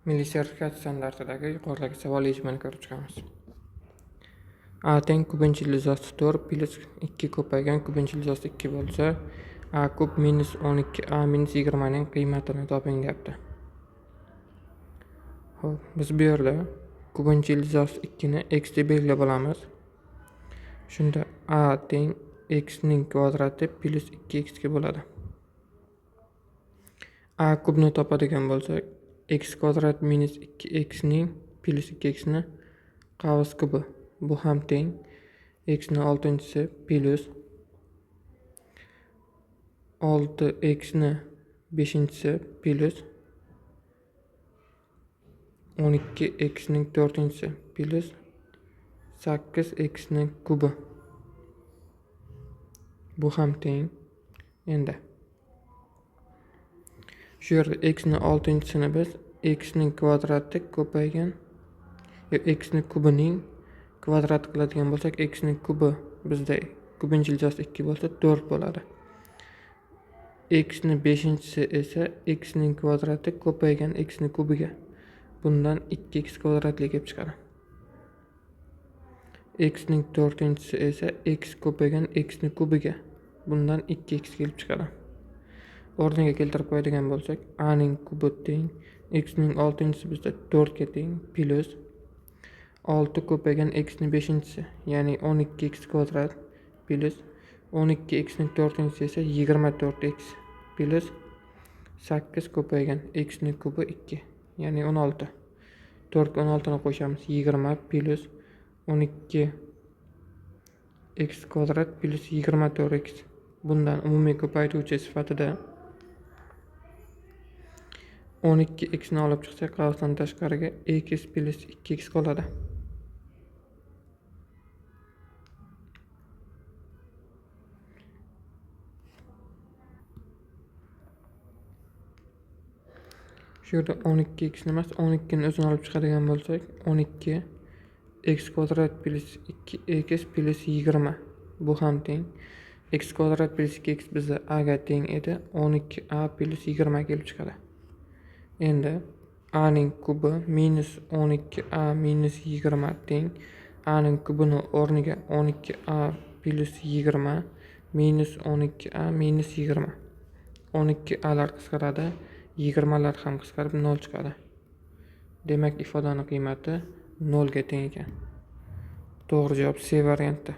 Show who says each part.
Speaker 1: Milliy sertifikat standartidagi yuqoridagi savol yechimini ko'rib chiqamiz. A teng kubinchi ilizasi 4 plus 2 ko'paygan kubinchi ilizasi 2 bo'lsa, A kub minus 12A minus 20 ning qiymatini toping deyapti. Xo'p, biz bu yerda kubinchi ilizasi 2 ni x deb belgilab olamiz. Shunda A teng x ning kvadrati plus 2x ga bo'ladi. A kubni topadigan bo'lsak, x kvadrat minus 2x ning plus 2x ni qavs kubi. Bu ham teng x ni 6-si plus 6x ni 5-si plus 12x ning 4-si plus 8x ning kubi. Bu ham teng. Endi shu yerda x ni 6-sini biz x ning kvadrati ko'paygan x ning kubining kvadrat qiladigan bo'lsak, x ning kubi bizda kubinchi ilizasi 2 bo'lsa 4 bo'ladi. X ning 5-si esa x ning kvadrati ko'paygan x ning kubiga. Bundan 2x kvadratli kelib chiqadi. X ning 4-si esa x ko'paygan x ning kubiga. Bundan 2x kelib chiqadi. O'rniga keltirib qo'yadigan bo'lsak, a ning kubi teng x ning 6-si bizda 4 ga teng plus 6 ko'paygan x ning 5-si, ya'ni 12x kvadrat plus 12x ning 4-si esa 24x plus 8 ko'paygan x ning kubi 2, ya'ni 16. 4 ga 16 ni qo'shamiz, 20 plus 12x kvadrat plus 24x. Bundan umumiy ko'paytuvchi sifatida 12x ni olib chiqsak, qavsdan tashqariga x plus 2x qoladi. Shu yerda 12x ni emas, 12 ni o'zini olib chiqadigan bo'lsak, 12x kvadrat plus 2x plus 20. Bu ham teng. X kvadrat plus 2x bizda a ga teng edi. 12a plus 20 kelib chiqadi. Endi a ning kubi minus 12a minus 20 teng. A ning kubini o'rniga 12a plus 20 minus 12a minus 20. 12a lar qisqaradi, 20 lar ham qisqarib 0 chiqadi. Demak, ifodani qiymati 0 ga teng ekan. To'g'ri javob C varianti.